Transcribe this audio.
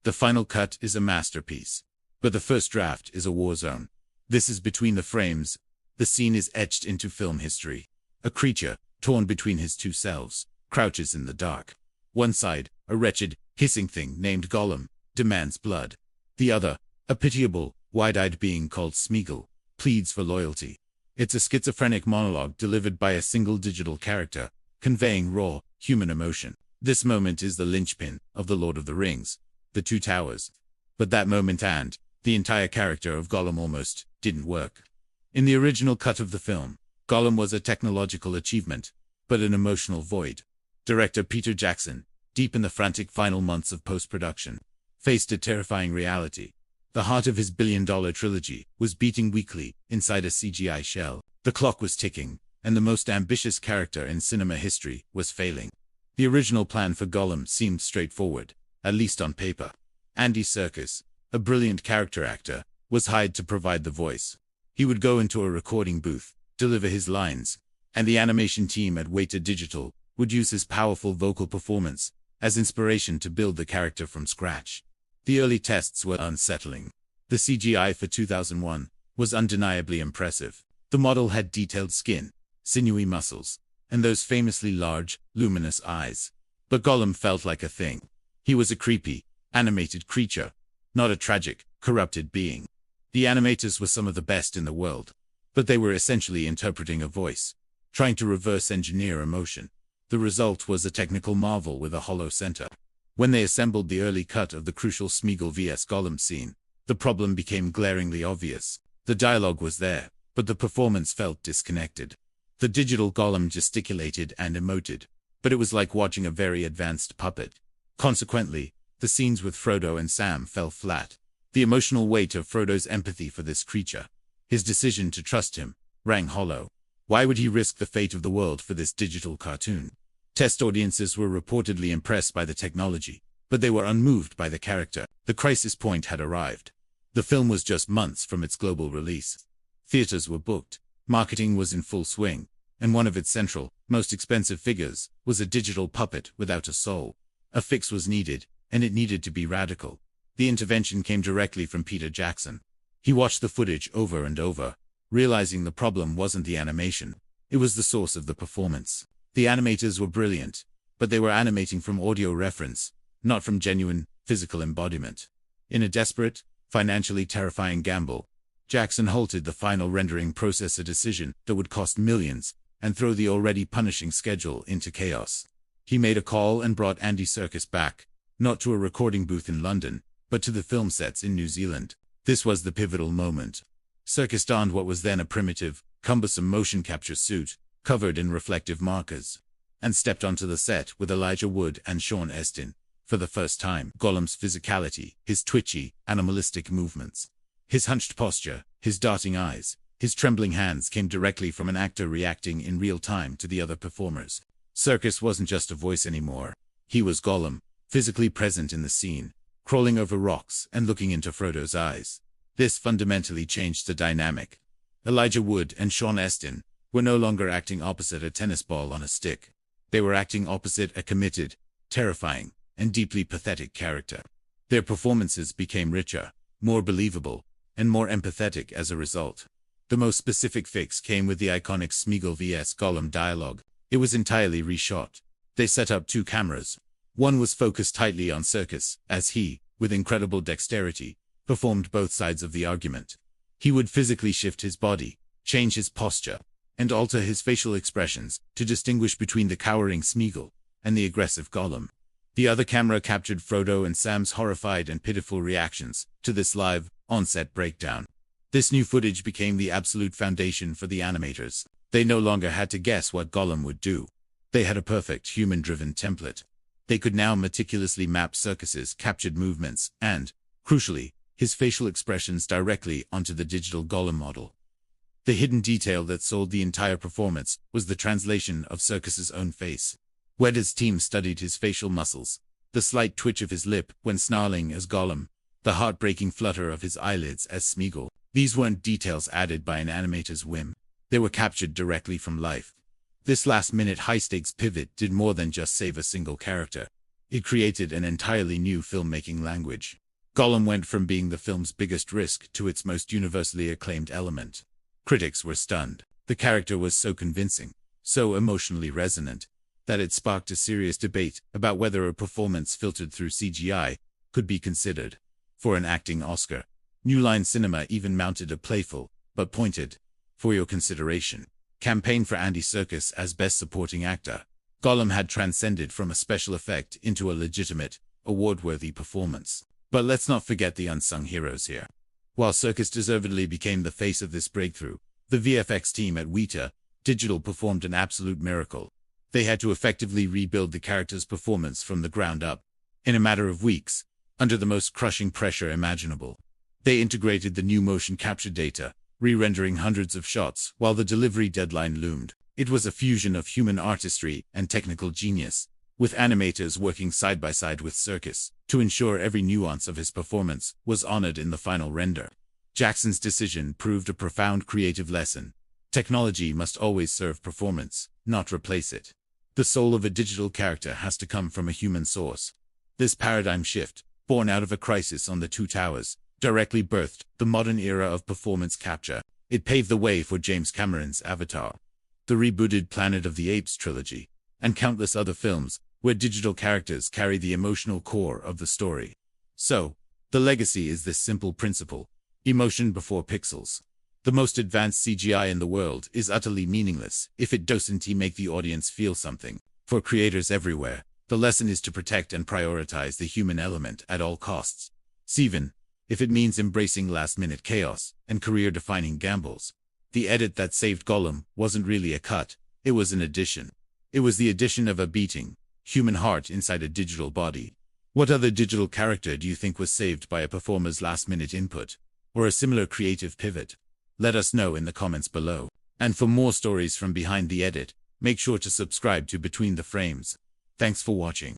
The final cut is a masterpiece. But the first draft is a war zone. This is between the frames. The scene is etched into film history. A creature, torn between his two selves, crouches in the dark. One side, a wretched, hissing thing named Gollum, demands blood. The other, a pitiable, wide-eyed being called Smeagol, pleads for loyalty. It's a schizophrenic monologue delivered by a single digital character, conveying raw, human emotion. This moment is the linchpin of The Lord of the Rings, The Two Towers. But that moment and the entire character of Gollum almost didn't work. In the original cut of the film, Gollum was a technological achievement, but an emotional void. Director Peter Jackson, deep in the frantic final months of post-production, faced a terrifying reality. The heart of his billion-dollar trilogy was beating weakly inside a CGI shell. The clock was ticking, and the most ambitious character in cinema history was failing. The original plan for Gollum seemed straightforward, at least on paper. Andy Serkis, a brilliant character actor, was hired to provide the voice. He would go into a recording booth, deliver his lines, and the animation team at Weta Digital would use his powerful vocal performance as inspiration to build the character from scratch. The early tests were unsettling. The CGI for 2001 was undeniably impressive. The model had detailed skin, sinewy muscles, and those famously large, luminous eyes. But Gollum felt like a thing. He was a creepy, animated creature, not a tragic, corrupted being. The animators were some of the best in the world, but they were essentially interpreting a voice, trying to reverse engineer emotion. The result was a technical marvel with a hollow center. When they assembled the early cut of the crucial Smeagol vs. Gollum scene, the problem became glaringly obvious. The dialogue was there, but the performance felt disconnected. The digital Gollum gesticulated and emoted, but it was like watching a very advanced puppet. Consequently, the scenes with Frodo and Sam fell flat. The emotional weight of Frodo's empathy for this creature, his decision to trust him, rang hollow. Why would he risk the fate of the world for this digital cartoon? Test audiences were reportedly impressed by the technology, but they were unmoved by the character. The crisis point had arrived. The film was just months from its global release. Theaters were booked, marketing was in full swing, and one of its central, most expensive figures was a digital puppet without a soul. A fix was needed, and it needed to be radical. The intervention came directly from Peter Jackson. He watched the footage over and over, realizing the problem wasn't the animation. It was the source of the performance. The animators were brilliant, but they were animating from audio reference, not from genuine, physical embodiment. In a desperate, financially terrifying gamble, Jackson halted the final rendering process, a decision that would cost millions and throw the already punishing schedule into chaos. He made a call and brought Andy Serkis back, not to a recording booth in London, but to the film sets in New Zealand. This was the pivotal moment. Serkis donned what was then a primitive, cumbersome motion capture suit, covered in reflective markers, and stepped onto the set with Elijah Wood and Sean Astin. For the first time, Gollum's physicality, his twitchy, animalistic movements, his hunched posture, his darting eyes, his trembling hands came directly from an actor reacting in real time to the other performers. Serkis wasn't just a voice anymore. He was Gollum, physically present in the scene, crawling over rocks and looking into Frodo's eyes. This fundamentally changed the dynamic. Elijah Wood and Sean Astin were no longer acting opposite a tennis ball on a stick. They were acting opposite a committed, terrifying, and deeply pathetic character. Their performances became richer, more believable, and more empathetic as a result. The most specific fix came with the iconic Smeagol vs. Gollum dialogue. It was entirely reshot. They set up two cameras. One was focused tightly on Serkis, as he, with incredible dexterity, performed both sides of the argument. He would physically shift his body, change his posture, and alter his facial expressions to distinguish between the cowering Smeagol and the aggressive Gollum. The other camera captured Frodo and Sam's horrified and pitiful reactions to this live, on-set breakdown. This new footage became the absolute foundation for the animators. They no longer had to guess what Gollum would do. They had a perfect human-driven template. They could now meticulously map Serkis's captured movements and, crucially, his facial expressions directly onto the digital Gollum model. The hidden detail that sold the entire performance was the translation of Serkis's own face. Weta's team studied his facial muscles, the slight twitch of his lip when snarling as Gollum, the heartbreaking flutter of his eyelids as Smeagol. These weren't details added by an animator's whim. They were captured directly from life. This last-minute high-stakes pivot did more than just save a single character. It created an entirely new filmmaking language. Gollum went from being the film's biggest risk to its most universally acclaimed element. Critics were stunned. The character was so convincing, so emotionally resonant, that it sparked a serious debate about whether a performance filtered through CGI could be considered for an acting Oscar. New Line Cinema even mounted a playful, but pointed, "For your consideration" campaign for Andy Serkis as Best Supporting Actor. Gollum had transcended from a special effect into a legitimate, award-worthy performance. But let's not forget the unsung heroes here. While Serkis deservedly became the face of this breakthrough, the VFX team at Weta Digital performed an absolute miracle. They had to effectively rebuild the character's performance from the ground up, in a matter of weeks, under the most crushing pressure imaginable. They integrated the new motion capture data, re-rendering hundreds of shots while the delivery deadline loomed. It was a fusion of human artistry and technical genius, with animators working side by side with Serkis to ensure every nuance of his performance was honored in the final render. Jackson's decision proved a profound creative lesson. Technology must always serve performance, not replace it. The soul of a digital character has to come from a human source. This paradigm shift, born out of a crisis on the Two Towers, directly birthed the modern era of performance capture. It paved the way for James Cameron's Avatar, the rebooted Planet of the Apes trilogy, and countless other films where digital characters carry the emotional core of the story. So, the legacy is this simple principle: emotion before pixels. The most advanced CGI in the world is utterly meaningless if it doesn't make the audience feel something. For creators everywhere, the lesson is to protect and prioritize the human element at all costs, even if it means embracing last-minute chaos and career-defining gambles. The edit that saved Gollum wasn't really a cut, it was an addition. It was the addition of a beating, human heart inside a digital body. What other digital character do you think was saved by a performer's last-minute input, or a similar creative pivot? Let us know in the comments below. And for more stories from behind the edit, make sure to subscribe to Between the Frames. Thanks for watching.